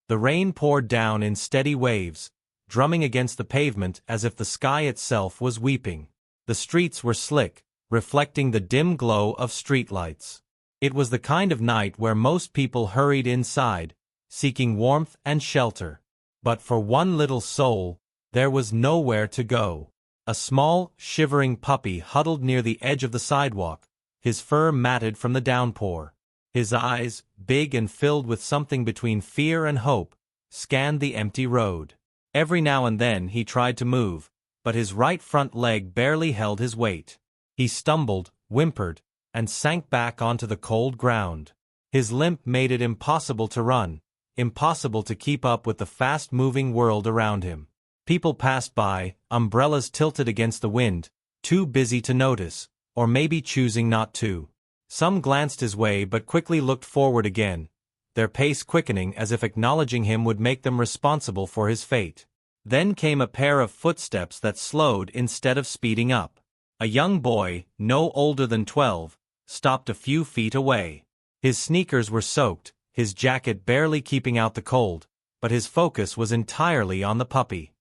The rain poured down in steady waves, drumming against the pavement as if the sky itself was weeping. The streets were slick, reflecting the dim glow of streetlights. It was the kind of night where most people hurried inside, seeking warmth and shelter. But for one little soul, there was nowhere to go. A small, shivering puppy huddled near the edge of the sidewalk, his fur matted from the downpour. His eyes, big and filled with something between fear and hope, scanned the empty road. Every now and then he tried to move, but his right front leg barely held his weight. He stumbled, whimpered, and sank back onto the cold ground. His limp made it impossible to run, impossible to keep up with the fast-moving world around him. People passed by, umbrellas tilted against the wind, too busy to notice, or maybe choosing not to. Some glanced his way but quickly looked forward again, their pace quickening as if acknowledging him would make them responsible for his fate. Then came a pair of footsteps that slowed instead of speeding up. A young boy, no older than 12, stopped a few feet away. His sneakers were soaked, his jacket barely keeping out the cold, but his focus was entirely on the puppy.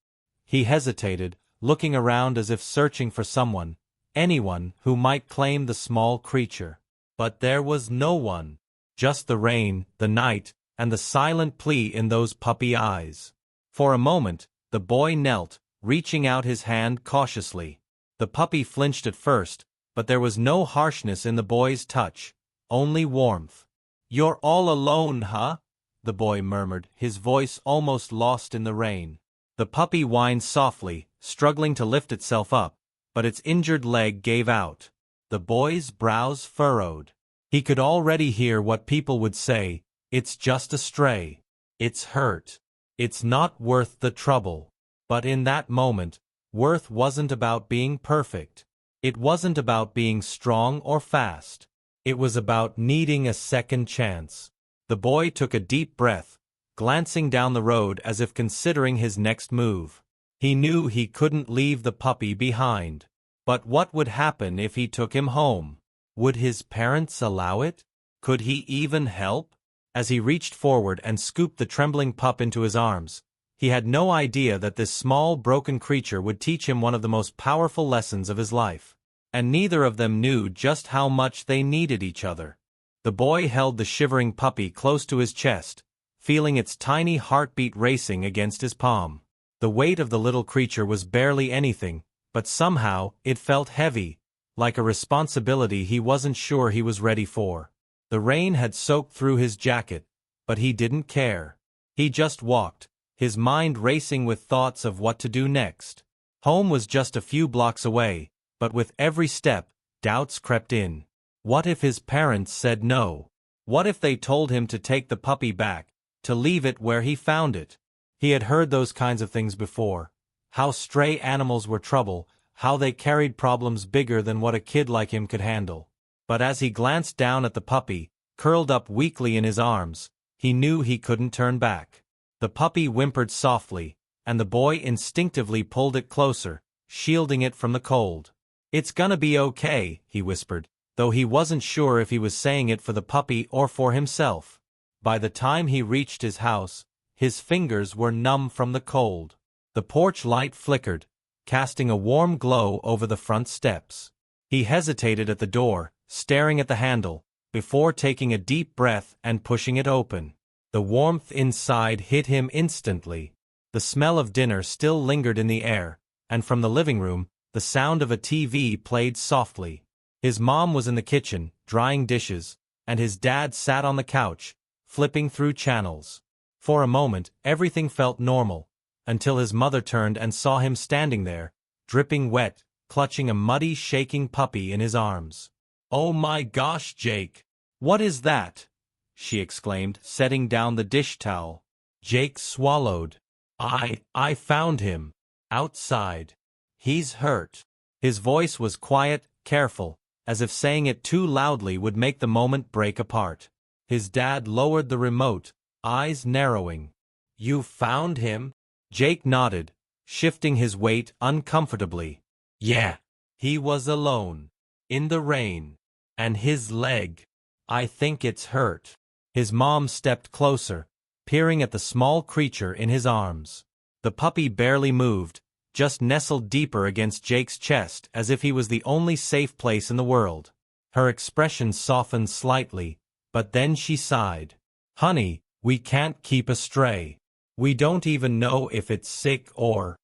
He hesitated, looking around as if searching for someone, anyone who might claim the small creature. But there was no one. Just the rain, the night, and the silent plea in those puppy eyes. For a moment, the boy knelt, reaching out his hand cautiously. The puppy flinched at first, but there was no harshness in the boy's touch, only warmth. "You're all alone, huh?" the boy murmured, his voice almost lost in the rain. The puppy whined softly, struggling to lift itself up, but its injured leg gave out. The boy's brows furrowed. He could already hear what people would say, "It's just a stray. It's hurt. It's not worth the trouble." But in that moment, worth wasn't about being perfect. It wasn't about being strong or fast. It was about needing a second chance. The boy took a deep breath, glancing down the road as if considering his next move. He knew he couldn't leave the puppy behind. But what would happen if he took him home? Would his parents allow it? Could he even help? As he reached forward and scooped the trembling pup into his arms, he had no idea that this small broken creature would teach him one of the most powerful lessons of his life. And neither of them knew just how much they needed each other. The boy held the shivering puppy close to his chest, feeling its tiny heartbeat racing against his palm. The weight of the little creature was barely anything, but somehow it felt heavy, like a responsibility he wasn't sure he was ready for. The rain had soaked through his jacket, but he didn't care. He just walked, his mind racing with thoughts of what to do next. Home was just a few blocks away, but with every step, doubts crept in. What if his parents said no? What if they told him to take the puppy back, to leave it where he found it? He had heard those kinds of things before. How stray animals were trouble, how they carried problems bigger than what a kid like him could handle. But as he glanced down at the puppy, curled up weakly in his arms, he knew he couldn't turn back. The puppy whimpered softly, and the boy instinctively pulled it closer, shielding it from the cold. "It's gonna be okay," he whispered, though he wasn't sure if he was saying it for the puppy or for himself. By the time he reached his house, his fingers were numb from the cold. The porch light flickered, casting a warm glow over the front steps. He hesitated at the door, staring at the handle, before taking a deep breath and pushing it open. The warmth inside hit him instantly. The smell of dinner still lingered in the air, and from the living room, the sound of a TV played softly. His mom was in the kitchen, drying dishes, and his dad sat on the couch, flipping through channels. For a moment, everything felt normal, until his mother turned and saw him standing there, dripping wet, clutching a muddy, shaking puppy in his arms. "Oh my gosh, Jake! What is that?" she exclaimed, setting down the dish towel. Jake swallowed. I found him. Outside. He's hurt." His voice was quiet, careful, as if saying it too loudly would make the moment break apart. His dad lowered the remote, eyes narrowing. "You found him?" Jake nodded, shifting his weight uncomfortably. "Yeah. He was alone. In the rain. And his leg. I think it's hurt." His mom stepped closer, peering at the small creature in his arms. The puppy barely moved, just nestled deeper against Jake's chest as if he was the only safe place in the world. Her expression softened slightly, but then she sighed. "Honey, we can't keep a stray. We don't even know if it's sick or—"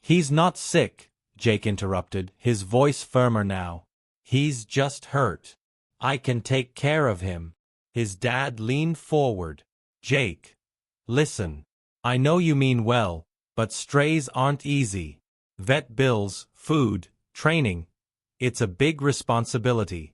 "He's not sick," Jake interrupted, his voice firmer now. "He's just hurt. I can take care of him." His dad leaned forward. "Jake, listen. I know you mean well, but strays aren't easy. Vet bills, food, training. It's a big responsibility."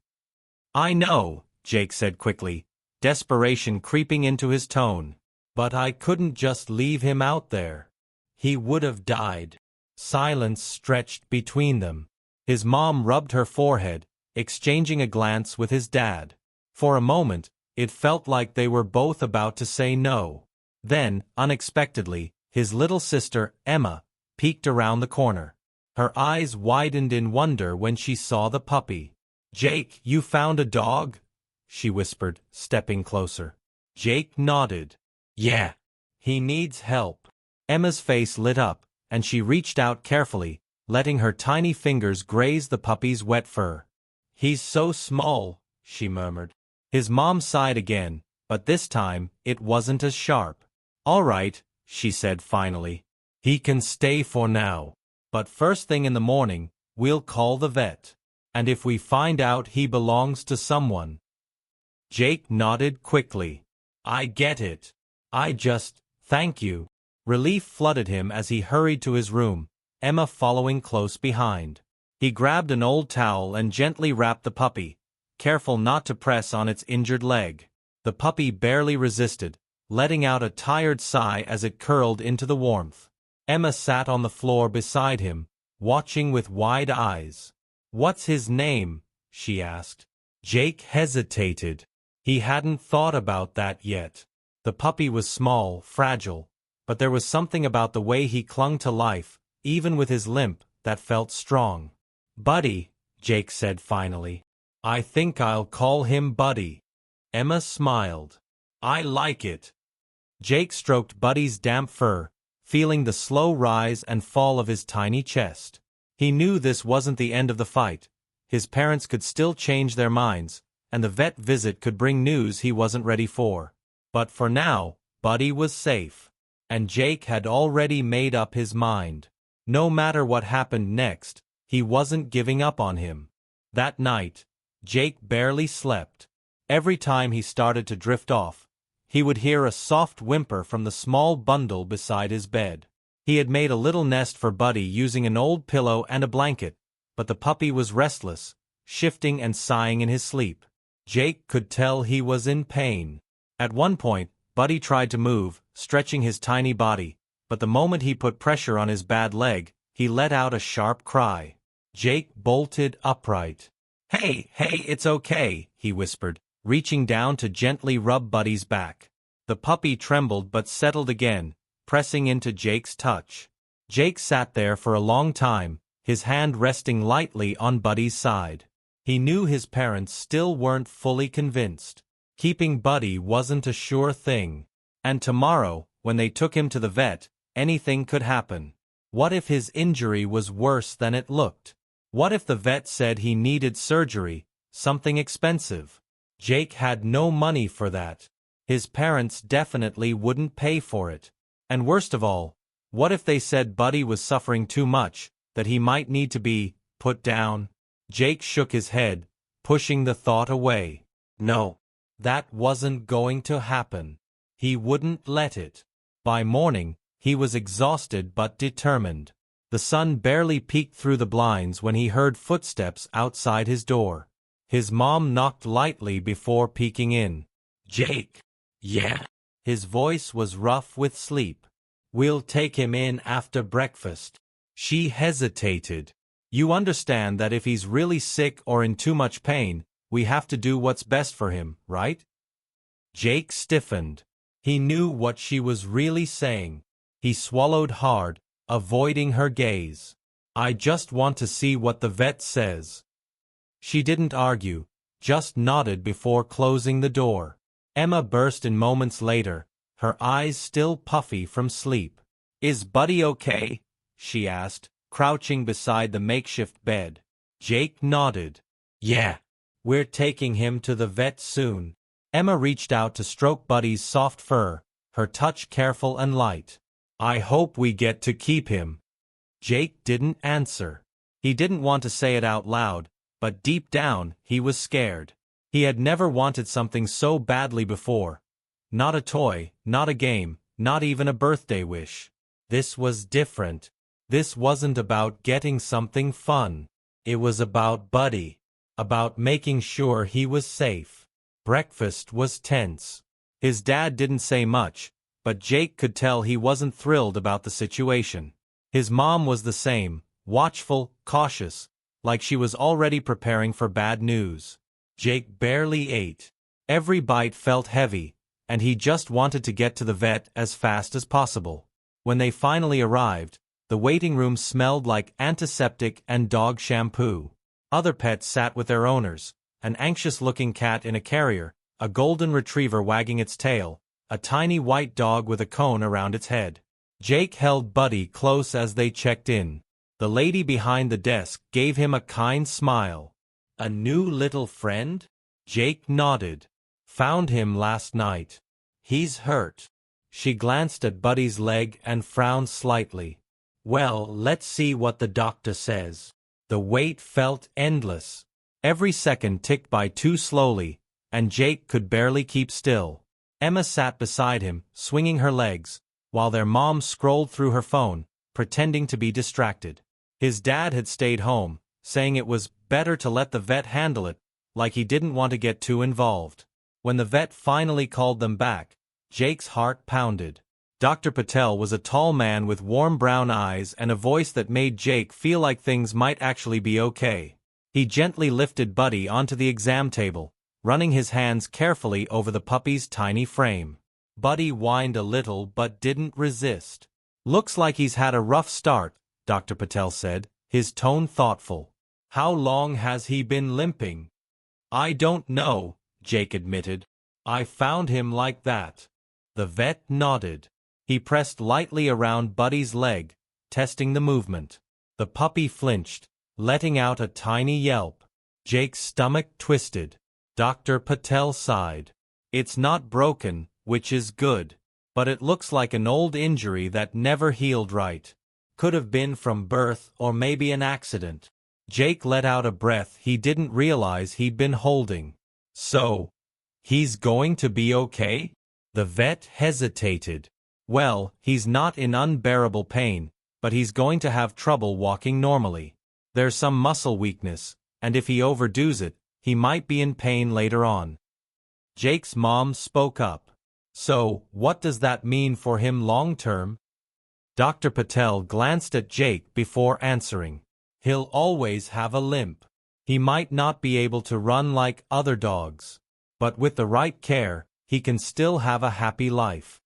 "I know," Jake said quickly, desperation creeping into his tone. "But I couldn't just leave him out there. He would have died." Silence stretched between them. His mom rubbed her forehead, exchanging a glance with his dad. For a moment, it felt like they were both about to say no. Then, unexpectedly, his little sister, Emma, peeked around the corner. Her eyes widened in wonder when she saw the puppy. "Jake, you found a dog?" she whispered, stepping closer. Jake nodded. "Yeah. He needs help." Emma's face lit up, and she reached out carefully, letting her tiny fingers graze the puppy's wet fur. "He's so small," she murmured. His mom sighed again, but this time, it wasn't as sharp. "All right," she said finally. "He can stay for now. But first thing in the morning, we'll call the vet. And if we find out he belongs to someone—" Jake nodded quickly. "I get it. Thank you." Relief flooded him as he hurried to his room, Emma following close behind. He grabbed an old towel and gently wrapped the puppy, careful not to press on its injured leg. The puppy barely resisted, letting out a tired sigh as it curled into the warmth. Emma sat on the floor beside him, watching with wide eyes. "What's his name?" she asked. Jake hesitated. He hadn't thought about that yet. The puppy was small, fragile, but there was something about the way he clung to life, even with his limp, that felt strong. "Buddy," Jake said finally. "I think I'll call him Buddy." Emma smiled. "I like it." Jake stroked Buddy's damp fur, feeling the slow rise and fall of his tiny chest. He knew this wasn't the end of the fight. His parents could still change their minds, and the vet visit could bring news he wasn't ready for. But for now, Buddy was safe. And Jake had already made up his mind. No matter what happened next, he wasn't giving up on him. That night, Jake barely slept. Every time he started to drift off, he would hear a soft whimper from the small bundle beside his bed. He had made a little nest for Buddy using an old pillow and a blanket, but the puppy was restless, shifting and sighing in his sleep. Jake could tell he was in pain. At one point, Buddy tried to move, stretching his tiny body, but the moment he put pressure on his bad leg, he let out a sharp cry. Jake bolted upright. Hey, it's okay," he whispered, reaching down to gently rub Buddy's back. The puppy trembled but settled again, pressing into Jake's touch. Jake sat there for a long time, his hand resting lightly on Buddy's side. He knew his parents still weren't fully convinced. Keeping Buddy wasn't a sure thing. And tomorrow, when they took him to the vet, anything could happen. What if his injury was worse than it looked? What if the vet said he needed surgery, something expensive? Jake had no money for that. His parents definitely wouldn't pay for it. And worst of all, what if they said Buddy was suffering too much, that he might need to be put down? Jake shook his head, pushing the thought away. No. That wasn't going to happen. He wouldn't let it. By morning, he was exhausted but determined. The sun barely peeked through the blinds when he heard footsteps outside his door. His mom knocked lightly before peeking in. "Jake." "Yeah." His voice was rough with sleep. "We'll take him in after breakfast." She hesitated. "You understand that if he's really sick or in too much pain, we have to do what's best for him, right?" Jake stiffened. He knew what she was really saying. He swallowed hard, avoiding her gaze. "I just want to see what the vet says." She didn't argue, just nodded before closing the door. Emma burst in moments later, her eyes still puffy from sleep. "Is Buddy okay?" she asked, crouching beside the makeshift bed. Jake nodded. "Yeah. We're taking him to the vet soon." Emma reached out to stroke Buddy's soft fur, her touch careful and light. "I hope we get to keep him." Jake didn't answer. He didn't want to say it out loud, but deep down, he was scared. He had never wanted something so badly before. Not a toy, not a game, not even a birthday wish. This was different. This wasn't about getting something fun. It was about Buddy. About making sure he was safe. Breakfast was tense. His dad didn't say much, but Jake could tell he wasn't thrilled about the situation. His mom was the same, watchful, cautious, like she was already preparing for bad news. Jake barely ate. Every bite felt heavy, and he just wanted to get to the vet as fast as possible. When they finally arrived, the waiting room smelled like antiseptic and dog shampoo. Other pets sat with their owners, an anxious-looking cat in a carrier, a golden retriever wagging its tail, a tiny white dog with a cone around its head. Jake held Buddy close as they checked in. The lady behind the desk gave him a kind smile. "A new little friend?" Jake nodded. "Found him last night. He's hurt." She glanced at Buddy's leg and frowned slightly. "Well, let's see what the doctor says." The wait felt endless. Every second ticked by too slowly, and Jake could barely keep still. Emma sat beside him, swinging her legs, while their mom scrolled through her phone, pretending to be distracted. His dad had stayed home, saying it was better to let the vet handle it, like he didn't want to get too involved. When the vet finally called them back, Jake's heart pounded. Dr. Patel was a tall man with warm brown eyes and a voice that made Jake feel like things might actually be okay. He gently lifted Buddy onto the exam table, running his hands carefully over the puppy's tiny frame. Buddy whined a little but didn't resist. "Looks like he's had a rough start," Dr. Patel said, his tone thoughtful. "How long has he been limping?" "I don't know," Jake admitted. "I found him like that." The vet nodded. He pressed lightly around Buddy's leg, testing the movement. The puppy flinched, letting out a tiny yelp. Jake's stomach twisted. Dr. Patel sighed. "It's not broken, which is good. But it looks like an old injury that never healed right. Could have been from birth or maybe an accident." Jake let out a breath he didn't realize he'd been holding. "So, he's going to be okay?" The vet hesitated. "Well, he's not in unbearable pain, but he's going to have trouble walking normally. There's some muscle weakness, and if he overdoes it, he might be in pain later on." Jake's mom spoke up. "So, what does that mean for him long-term?" Dr. Patel glanced at Jake before answering. "He'll always have a limp. He might not be able to run like other dogs. But with the right care, he can still have a happy life."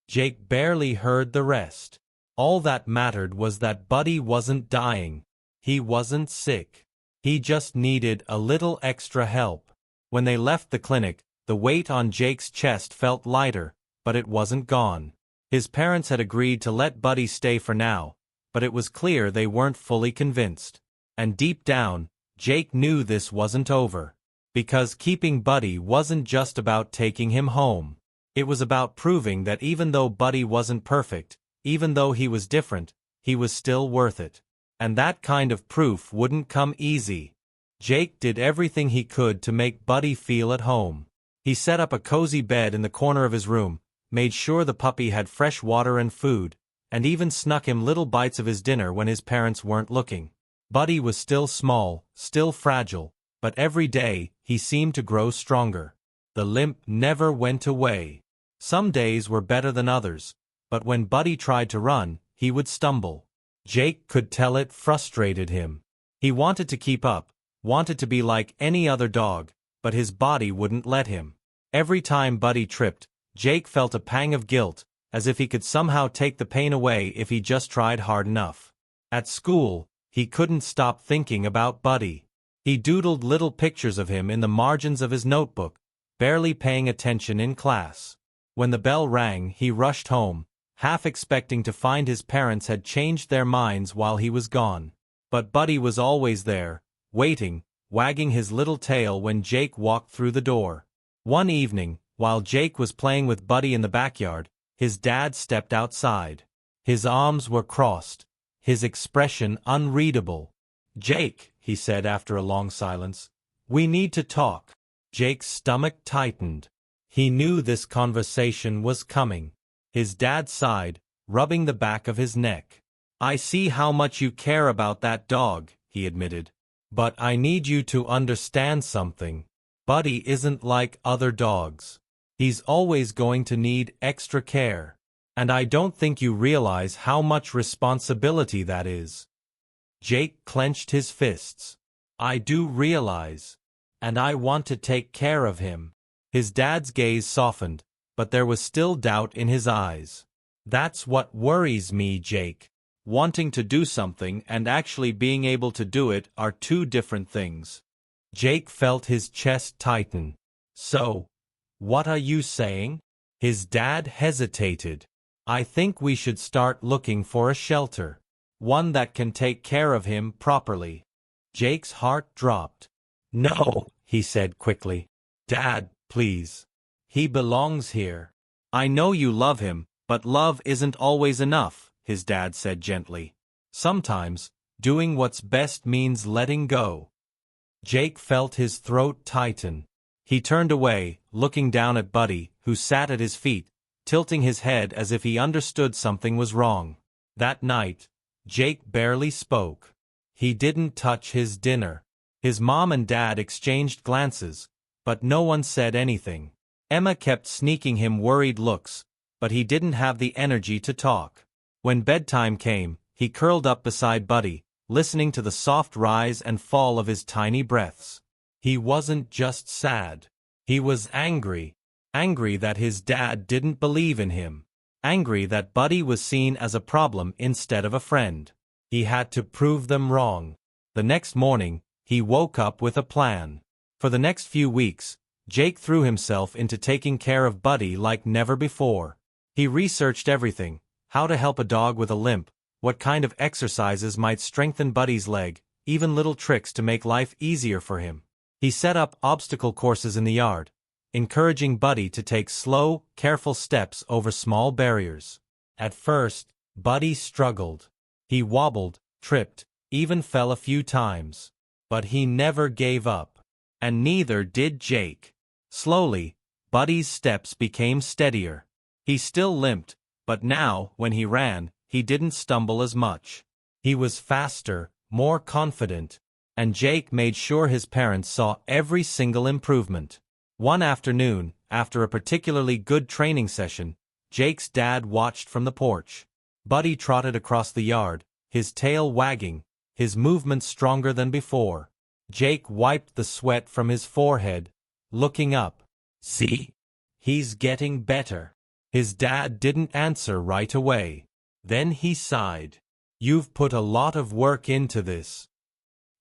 Jake barely heard the rest. All that mattered was that Buddy wasn't dying. He wasn't sick. He just needed a little extra help. When they left the clinic, the weight on Jake's chest felt lighter, but it wasn't gone. His parents had agreed to let Buddy stay for now, but it was clear they weren't fully convinced. And deep down, Jake knew this wasn't over. Because keeping Buddy wasn't just about taking him home. It was about proving that even though Buddy wasn't perfect, even though he was different, he was still worth it. And that kind of proof wouldn't come easy. Jake did everything he could to make Buddy feel at home. He set up a cozy bed in the corner of his room, made sure the puppy had fresh water and food, and even snuck him little bites of his dinner when his parents weren't looking. Buddy was still small, still fragile, but every day, he seemed to grow stronger. The limp never went away. Some days were better than others, but when Buddy tried to run, he would stumble. Jake could tell it frustrated him. He wanted to keep up, wanted to be like any other dog, but his body wouldn't let him. Every time Buddy tripped, Jake felt a pang of guilt, as if he could somehow take the pain away if he just tried hard enough. At school, he couldn't stop thinking about Buddy. He doodled little pictures of him in the margins of his notebook, barely paying attention in class. When the bell rang, he rushed home, half expecting to find his parents had changed their minds while he was gone. But Buddy was always there, waiting, wagging his little tail when Jake walked through the door. One evening, while Jake was playing with Buddy in the backyard, his dad stepped outside. His arms were crossed, his expression unreadable. "Jake," he said after a long silence, "we need to talk." Jake's stomach tightened. He knew this conversation was coming. His dad sighed, rubbing the back of his neck. "I see how much you care about that dog," he admitted. "But I need you to understand something. Buddy isn't like other dogs. He's always going to need extra care. And I don't think you realize how much responsibility that is." Jake clenched his fists. "I do realize. And I want to take care of him." His dad's gaze softened, but there was still doubt in his eyes. "That's what worries me, Jake. Wanting to do something and actually being able to do it are two different things." Jake felt his chest tighten. "So, what are you saying?" His dad hesitated. "I think we should start looking for a shelter. One that can take care of him properly." Jake's heart dropped. "No," he said quickly. "Dad, please. He belongs here." "I know you love him, but love isn't always enough," his dad said gently. "Sometimes, doing what's best means letting go." Jake felt his throat tighten. He turned away, looking down at Buddy, who sat at his feet, tilting his head as if he understood something was wrong. That night, Jake barely spoke. He didn't touch his dinner. His mom and dad exchanged glances, but no one said anything. Emma kept sneaking him worried looks, but he didn't have the energy to talk. When bedtime came, he curled up beside Buddy, listening to the soft rise and fall of his tiny breaths. He wasn't just sad. He was angry. Angry that his dad didn't believe in him. Angry that Buddy was seen as a problem instead of a friend. He had to prove them wrong. The next morning, he woke up with a plan. For the next few weeks, Jake threw himself into taking care of Buddy like never before. He researched everything: how to help a dog with a limp, what kind of exercises might strengthen Buddy's leg, even little tricks to make life easier for him. He set up obstacle courses in the yard, encouraging Buddy to take slow, careful steps over small barriers. At first, Buddy struggled. He wobbled, tripped, even fell a few times. But he never gave up. And neither did Jake. Slowly, Buddy's steps became steadier. He still limped, but now, when he ran, he didn't stumble as much. He was faster, more confident, and Jake made sure his parents saw every single improvement. One afternoon, after a particularly good training session, Jake's dad watched from the porch. Buddy trotted across the yard, his tail wagging, his movements stronger than before. Jake wiped the sweat from his forehead, looking up. "See? He's getting better." His dad didn't answer right away. Then he sighed. "You've put a lot of work into this."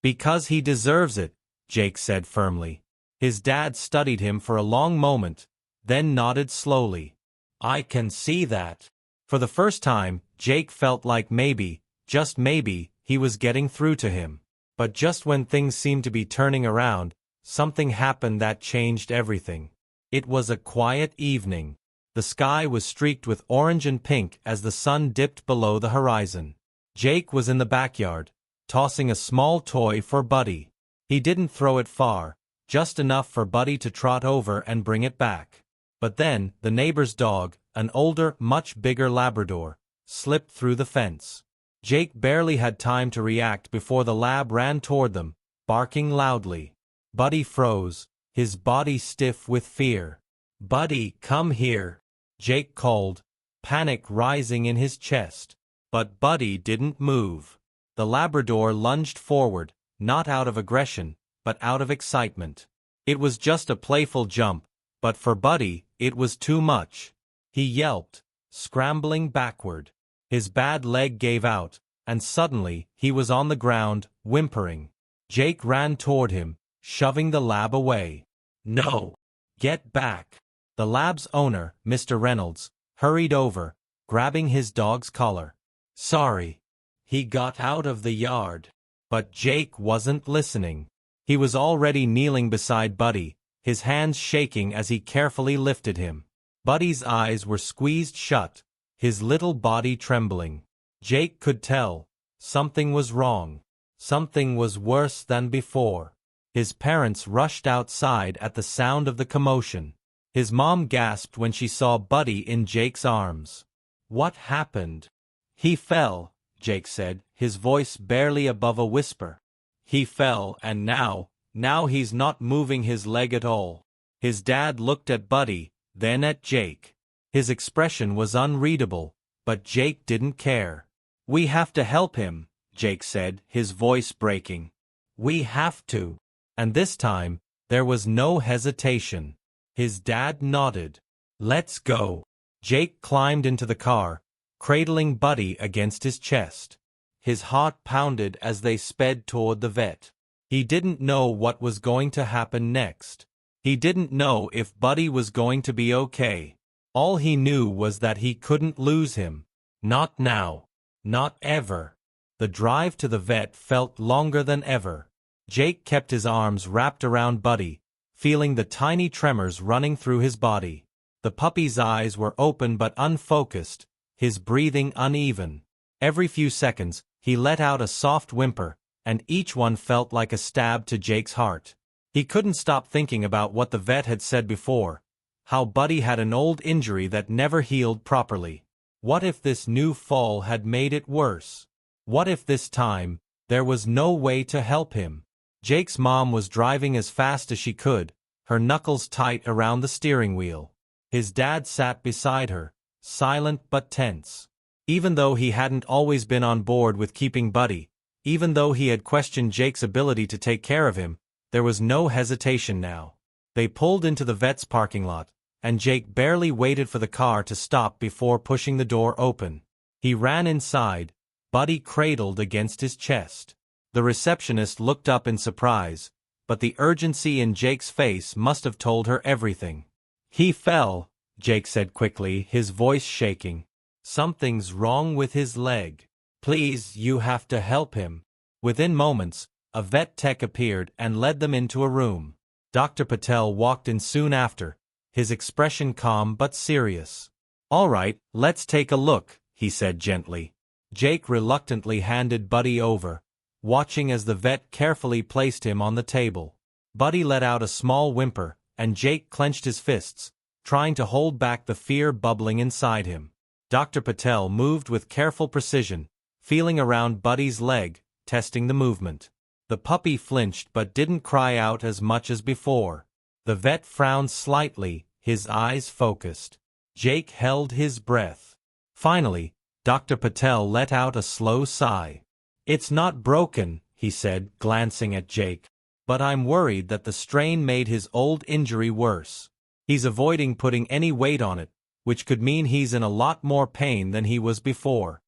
"Because he deserves it," Jake said firmly. His dad studied him for a long moment, then nodded slowly. "I can see that." For the first time, Jake felt like maybe, just maybe, he was getting through to him. But just when things seemed to be turning around, something happened that changed everything. It was a quiet evening. The sky was streaked with orange and pink as the sun dipped below the horizon. Jake was in the backyard, tossing a small toy for Buddy. He didn't throw it far, just enough for Buddy to trot over and bring it back. But then, the neighbor's dog, an older, much bigger Labrador, slipped through the fence. Jake barely had time to react before the lab ran toward them, barking loudly. Buddy froze, his body stiff with fear. "Buddy, come here," Jake called, panic rising in his chest. But Buddy didn't move. The Labrador lunged forward, not out of aggression, but out of excitement. It was just a playful jump, but for Buddy, it was too much. He yelped, scrambling backward. His bad leg gave out, and suddenly, he was on the ground, whimpering. Jake ran toward him, shoving the lab away. "No! Get back!" The lab's owner, Mr. Reynolds, hurried over, grabbing his dog's collar. Sorry. He got out of the yard. But Jake wasn't listening. He was already kneeling beside Buddy, his hands shaking as he carefully lifted him. Buddy's eyes were squeezed shut, his little body trembling. Jake could tell. Something was wrong. Something was worse than before. His parents rushed outside at the sound of the commotion. His mom gasped when she saw Buddy in Jake's arms. What happened? He fell, Jake said, his voice barely above a whisper. He fell, and now he's not moving his leg at all. His dad looked at Buddy, then at Jake. His expression was unreadable, but Jake didn't care. We have to help him, Jake said, his voice breaking. We have to. And this time, there was no hesitation. His dad nodded. Let's go. Jake climbed into the car, cradling Buddy against his chest. His heart pounded as they sped toward the vet. He didn't know what was going to happen next. He didn't know if Buddy was going to be okay. All he knew was that he couldn't lose him. Not now. Not ever. The drive to the vet felt longer than ever. Jake kept his arms wrapped around Buddy, feeling the tiny tremors running through his body. The puppy's eyes were open but unfocused, his breathing uneven. Every few seconds, he let out a soft whimper, and each one felt like a stab to Jake's heart. He couldn't stop thinking about what the vet had said before, how Buddy had an old injury that never healed properly. What if this new fall had made it worse? What if this time, there was no way to help him? Jake's mom was driving as fast as she could, her knuckles tight around the steering wheel. His dad sat beside her, silent but tense. Even though he hadn't always been on board with keeping Buddy, even though he had questioned Jake's ability to take care of him, there was no hesitation now. They pulled into the vet's parking lot, and Jake barely waited for the car to stop before pushing the door open. He ran inside, Buddy cradled against his chest. The receptionist looked up in surprise, but the urgency in Jake's face must have told her everything. He fell, Jake said quickly, his voice shaking. Something's wrong with his leg. Please, you have to help him. Within moments, a vet tech appeared and led them into a room. Dr. Patel walked in soon after, his expression calm but serious. All right, let's take a look, he said gently. Jake reluctantly handed Buddy over, watching as the vet carefully placed him on the table. Buddy let out a small whimper, and Jake clenched his fists, trying to hold back the fear bubbling inside him. Dr. Patel moved with careful precision, feeling around Buddy's leg, testing the movement. The puppy flinched but didn't cry out as much as before. The vet frowned slightly, his eyes focused. Jake held his breath. Finally, Dr. Patel let out a slow sigh. It's not broken, he said, glancing at Jake. But I'm worried that the strain made his old injury worse. He's avoiding putting any weight on it, which could mean he's in a lot more pain than he was before.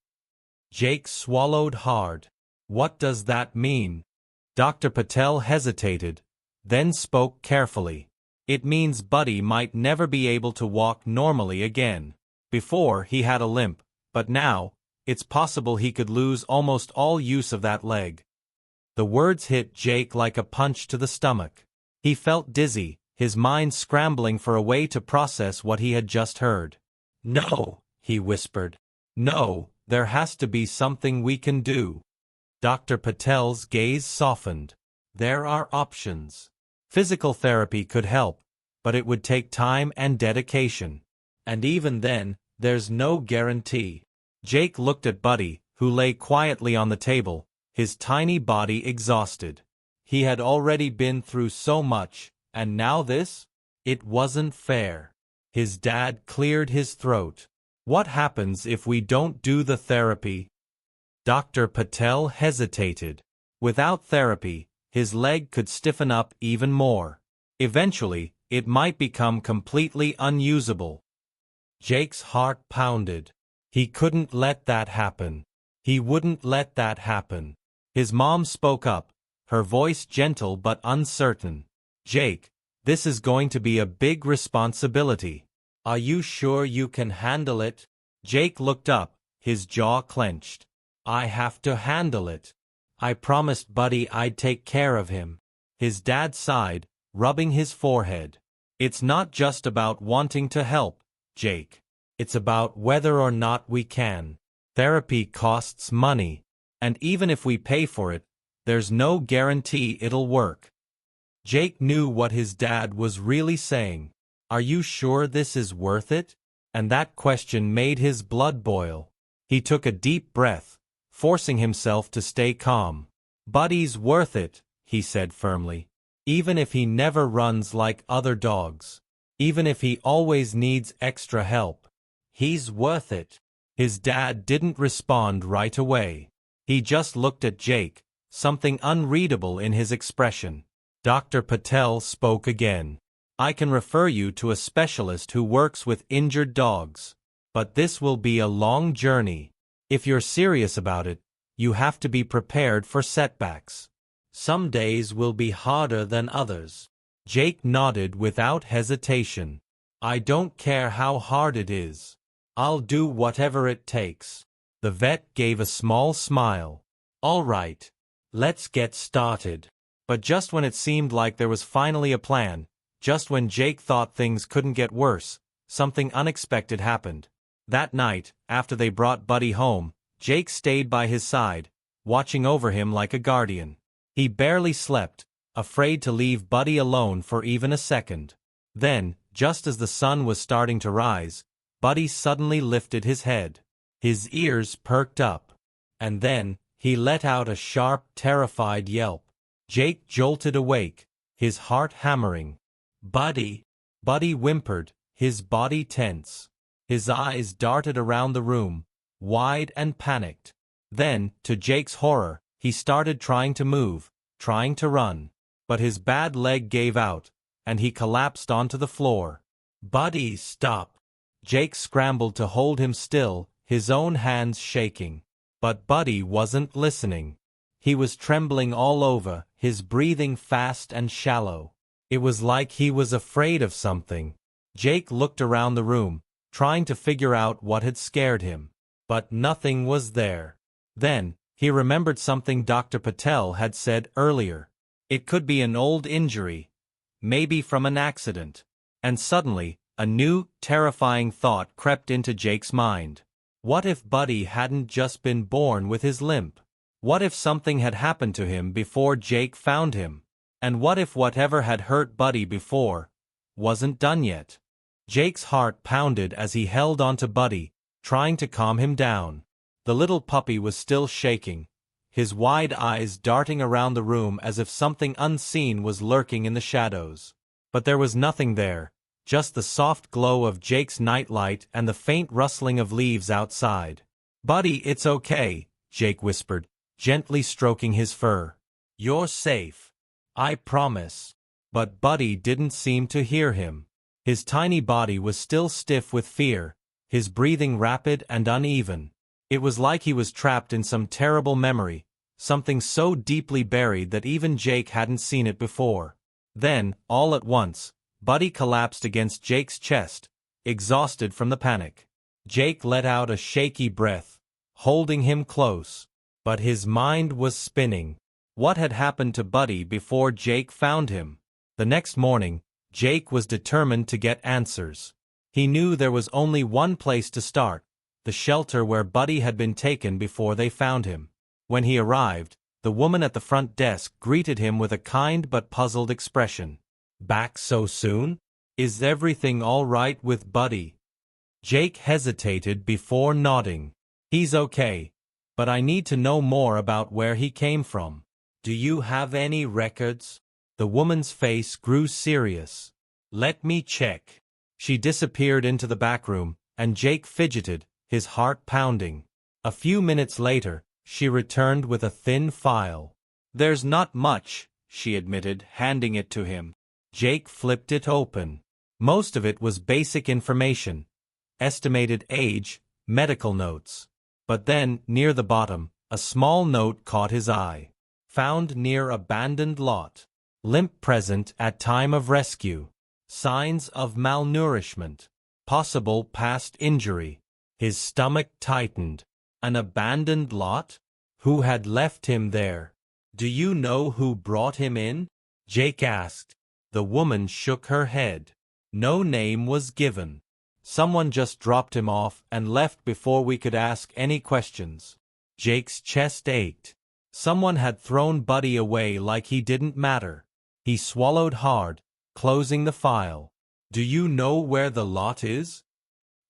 Jake swallowed hard. What does that mean? Dr. Patel hesitated, then spoke carefully. It means Buddy might never be able to walk normally again. Before, he had a limp, but now, it's possible he could lose almost all use of that leg. The words hit Jake like a punch to the stomach. He felt dizzy, his mind scrambling for a way to process what he had just heard. No, he whispered. No, there has to be something we can do. Dr. Patel's gaze softened. There are options. Physical therapy could help, but it would take time and dedication. And even then, there's no guarantee. Jake looked at Buddy, who lay quietly on the table, his tiny body exhausted. He had already been through so much, and now this? It wasn't fair. His dad cleared his throat. What happens if we don't do the therapy? Dr. Patel hesitated. Without therapy, his leg could stiffen up even more. Eventually, it might become completely unusable. Jake's heart pounded. He couldn't let that happen. He wouldn't let that happen. His mom spoke up, her voice gentle but uncertain. Jake, This is going to be a big responsibility. Are you sure you can handle it? Jake looked up, his jaw clenched. I have to handle it. I promised Buddy I'd take care of him. His dad sighed, rubbing his forehead. It's not just about wanting to help, Jake. It's about whether or not we can. Therapy costs money, and even if we pay for it, there's no guarantee it'll work. Jake knew what his dad was really saying. Are you sure this is worth it? And that question made his blood boil. He took a deep breath, forcing himself to stay calm. Buddy's worth it, he said firmly. Even if he never runs like other dogs. Even if he always needs extra help. He's worth it. His dad didn't respond right away. He just looked at Jake, something unreadable in his expression. Dr. Patel spoke again. I can refer you to a specialist who works with injured dogs. But this will be a long journey. If you're serious about it, you have to be prepared for setbacks. Some days will be harder than others. Jake nodded without hesitation. I don't care how hard it is. I'll do whatever it takes. The vet gave a small smile. All right, let's get started. But just when it seemed like there was finally a plan, just when Jake thought things couldn't get worse, something unexpected happened. That night, after they brought Buddy home, Jake stayed by his side, watching over him like a guardian. He barely slept, afraid to leave Buddy alone for even a second. Then, just as the sun was starting to rise, Buddy suddenly lifted his head. His ears perked up. And then, he let out a sharp, terrified yelp. Jake jolted awake, his heart hammering. Buddy! Buddy whimpered, his body tense. His eyes darted around the room, wide and panicked. Then, to Jake's horror, he started trying to move, trying to run. But his bad leg gave out, and he collapsed onto the floor. Buddy, stop! Jake scrambled to hold him still, his own hands shaking. But Buddy wasn't listening. He was trembling all over, his breathing fast and shallow. It was like he was afraid of something. Jake looked around the room, trying to figure out what had scared him. But nothing was there. Then, he remembered something Dr. Patel had said earlier. It could be an old injury, maybe from an accident. And suddenly, a new, terrifying thought crept into Jake's mind. What if Buddy hadn't just been born with his limp? What if something had happened to him before Jake found him? And what if whatever had hurt Buddy before wasn't done yet? Jake's heart pounded as he held onto Buddy, trying to calm him down. The little puppy was still shaking, his wide eyes darting around the room as if something unseen was lurking in the shadows. But there was nothing there, just the soft glow of Jake's nightlight and the faint rustling of leaves outside. Buddy, it's okay, Jake whispered, gently stroking his fur. You're safe. I promise. But Buddy didn't seem to hear him. His tiny body was still stiff with fear, his breathing rapid and uneven. It was like he was trapped in some terrible memory, something so deeply buried that even Jake hadn't seen it before. Then, all at once, Buddy collapsed against Jake's chest, exhausted from the panic. Jake let out a shaky breath, holding him close. But his mind was spinning. What had happened to Buddy before Jake found him? The next morning, Jake was determined to get answers. He knew there was only one place to start, the shelter where Buddy had been taken before they found him. When he arrived, the woman at the front desk greeted him with a kind but puzzled expression. Back so soon? Is everything all right with Buddy? Jake hesitated before nodding. He's okay, but I need to know more about where he came from. Do you have any records? The woman's face grew serious. Let me check. She disappeared into the back room, and Jake fidgeted, his heart pounding. A few minutes later, she returned with a thin file. There's not much, she admitted, handing it to him. Jake flipped it open. Most of it was basic information. Estimated age, medical notes. But then, near the bottom, a small note caught his eye. Found near abandoned lot. limp present at time of rescue, signs of malnourishment, possible past injury. His stomach tightened. An abandoned lot? Who had left him there? Do you know who brought him in? Jake asked. The woman shook her head. No name was given. Someone just dropped him off and left before we could ask any questions. Jake's chest ached. Someone had thrown Buddy away like he didn't matter. He swallowed hard, closing the file. Do you know where the lot is?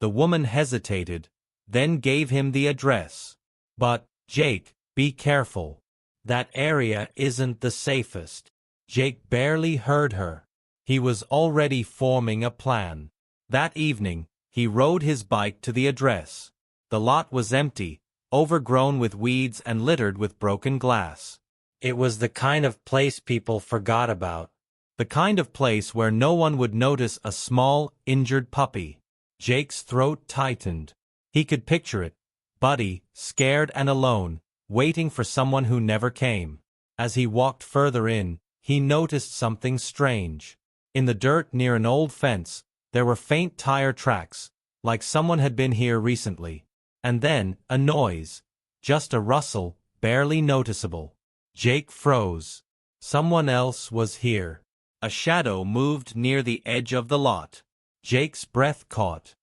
The woman hesitated, then gave him the address. But, Jake, be careful. That area isn't the safest. Jake barely heard her. He was already forming a plan. That evening, he rode his bike to the address. The lot was empty, overgrown with weeds and littered with broken glass. It was the kind of place people forgot about. The kind of place where no one would notice a small, injured puppy. Jake's throat tightened. He could picture it. Buddy, scared and alone, waiting for someone who never came. As he walked further in, he noticed something strange. In the dirt near an old fence, there were faint tire tracks, like someone had been here recently. And then, a noise. Just a rustle, barely noticeable. Jake froze. Someone else was here. A shadow moved near the edge of the lot. Jake's breath caught.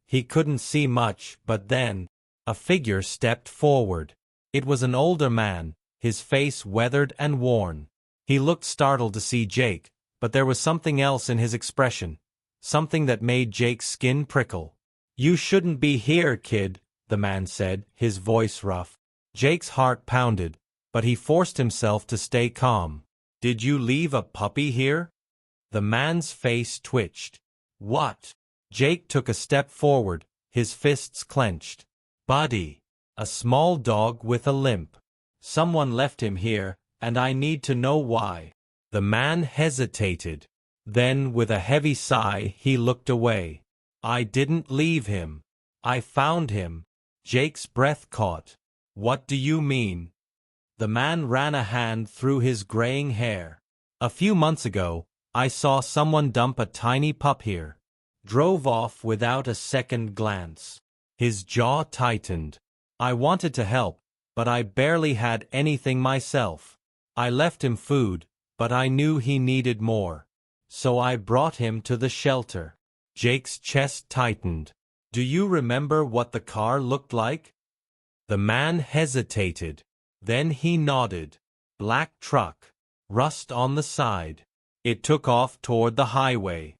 He couldn't see much, but then, a figure stepped forward. It was an older man, his face weathered and worn. He looked startled to see Jake, but there was something else in his expression, something that made Jake's skin prickle. You shouldn't be here, kid, the man said, his voice rough. Jake's heart pounded, but he forced himself to stay calm. Did you leave a puppy here? The man's face twitched. What? Jake took a step forward, his fists clenched. Buddy. A small dog with a limp. Someone left him here, and I need to know why. The man hesitated. Then, with a heavy sigh, he looked away. I didn't leave him. I found him. Jake's breath caught. What do you mean? The man ran a hand through his graying hair. A few months ago, I saw someone dump a tiny pup here. Drove off without a second glance. His jaw tightened. I wanted to help, but I barely had anything myself. I left him food, but I knew he needed more. So I brought him to the shelter. Jake's chest tightened. Do you remember what the car looked like? The man hesitated. Then he nodded. Black truck. Rust on the side. It took off toward the highway.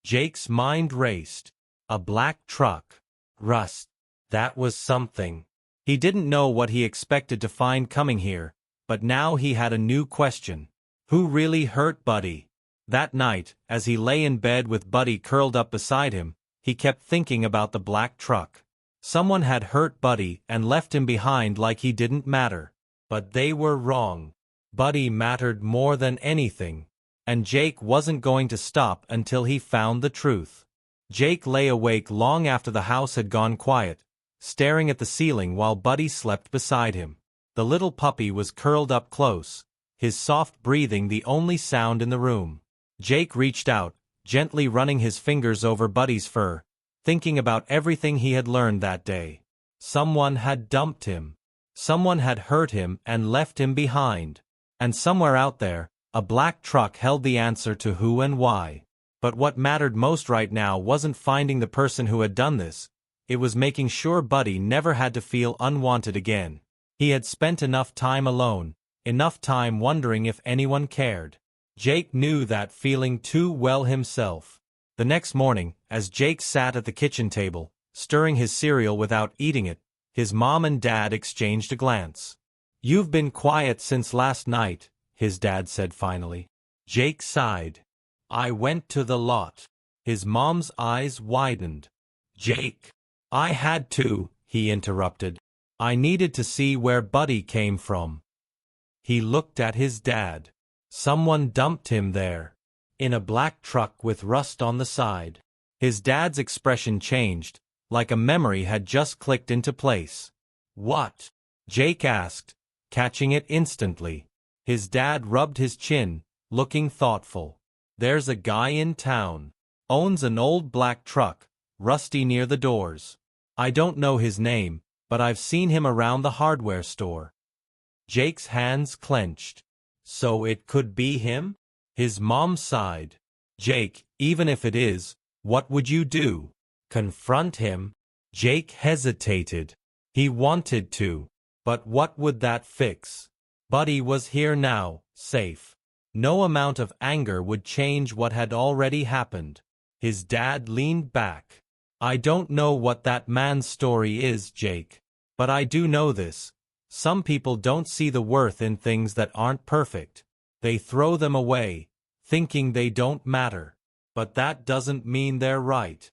Jake's mind raced. A black truck. Rust. That was something. He didn't know what he expected to find coming here, but now he had a new question. Who really hurt Buddy? That night, as he lay in bed with Buddy curled up beside him, he kept thinking about the black truck. Someone had hurt Buddy and left him behind like he didn't matter. But they were wrong. Buddy mattered more than anything. And Jake wasn't going to stop until he found the truth. Jake lay awake long after the house had gone quiet, staring at the ceiling while Buddy slept beside him. The little puppy was curled up close, his soft breathing the only sound in the room. Jake reached out, gently running his fingers over Buddy's fur, thinking about everything he had learned that day. Someone had dumped him. Someone had hurt him and left him behind. And somewhere out there, a black truck held the answer to who and why. But what mattered most right now wasn't finding the person who had done this. It was making sure Buddy never had to feel unwanted again. He had spent enough time alone, enough time wondering if anyone cared. Jake knew that feeling too well himself. The next morning, as Jake sat at the kitchen table, stirring his cereal without eating it, his mom and dad exchanged a glance. You've been quiet since last night, his dad said finally. Jake sighed. I went to the lot. His mom's eyes widened. Jake. I had to, he interrupted. I needed to see where Buddy came from. He looked at his dad. Someone dumped him there. In a black truck with rust on the side. His dad's expression changed, like a memory had just clicked into place. What? Jake asked, catching it instantly. His dad rubbed his chin, looking thoughtful. There's a guy in town. Owns an old black truck, rusty near the doors. I don't know his name, but I've seen him around the hardware store. Jake's hands clenched. So it could be him? His mom sighed. Jake, even if it is, what would you do? Confront him? Jake hesitated. He wanted to. But what would that fix? Buddy was here now, safe. No amount of anger would change what had already happened. His dad leaned back. I don't know what that man's story is, Jake. But I do know this. Some people don't see the worth in things that aren't perfect. They throw them away, thinking they don't matter. But that doesn't mean they're right.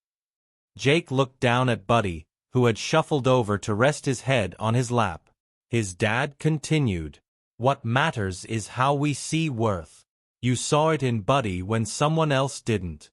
Jake looked down at Buddy, who had shuffled over to rest his head on his lap. His dad continued. What matters is how we see worth. You saw it in Buddy when someone else didn't.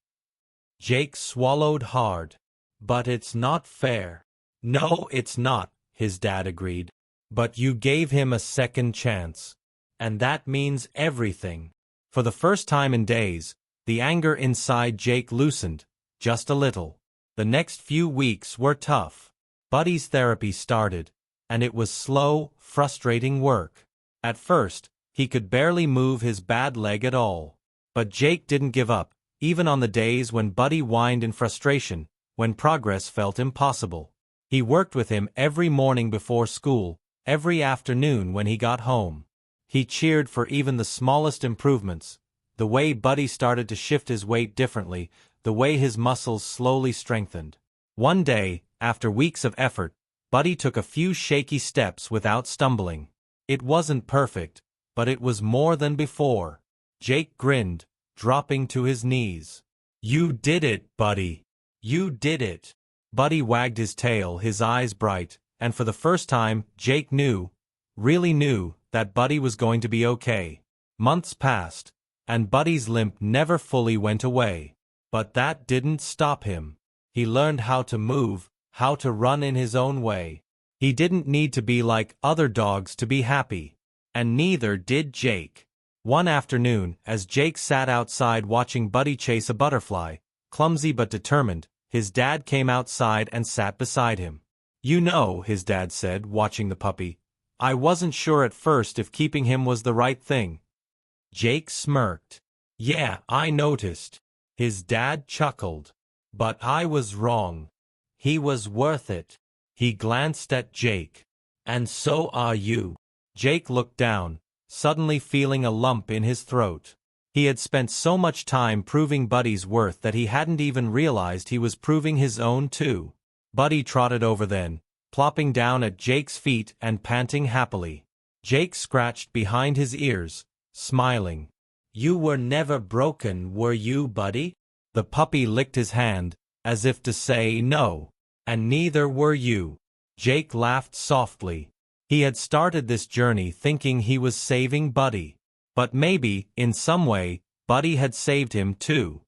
Jake swallowed hard. But it's not fair. No, it's not, his dad agreed. But you gave him a second chance. And that means everything. For the first time in days, the anger inside Jake loosened, just a little. The next few weeks were tough. Buddy's therapy started, and it was slow, frustrating work. At first, he could barely move his bad leg at all. But Jake didn't give up, even on the days when Buddy whined in frustration, when progress felt impossible. He worked with him every morning before school, every afternoon when he got home. He cheered for even the smallest improvements, the way Buddy started to shift his weight differently, the way his muscles slowly strengthened. One day, after weeks of effort, Buddy took a few shaky steps without stumbling. It wasn't perfect, but it was more than before. Jake grinned, dropping to his knees. You did it, Buddy. You did it. Buddy wagged his tail, his eyes bright, and for the first time, Jake knew, really knew, that Buddy was going to be okay. Months passed, and Buddy's limp never fully went away. But that didn't stop him. He learned how to move, how to run in his own way. He didn't need to be like other dogs to be happy. And neither did Jake. One afternoon, as Jake sat outside watching Buddy chase a butterfly, clumsy but determined, his dad came outside and sat beside him. You know, his dad said, watching the puppy, I wasn't sure at first if keeping him was the right thing. Jake smirked. Yeah, I noticed. His dad chuckled. But I was wrong. He was worth it. He glanced at Jake. And so are you. Jake looked down, suddenly feeling a lump in his throat. He had spent so much time proving Buddy's worth that he hadn't even realized he was proving his own too. Buddy trotted over then, plopping down at Jake's feet and panting happily. Jake scratched behind his ears, smiling. You were never broken, were you, Buddy? The puppy licked his hand, as if to say no. And neither were you. Jake laughed softly. He had started this journey thinking he was saving Buddy. But maybe, in some way, Buddy had saved him too.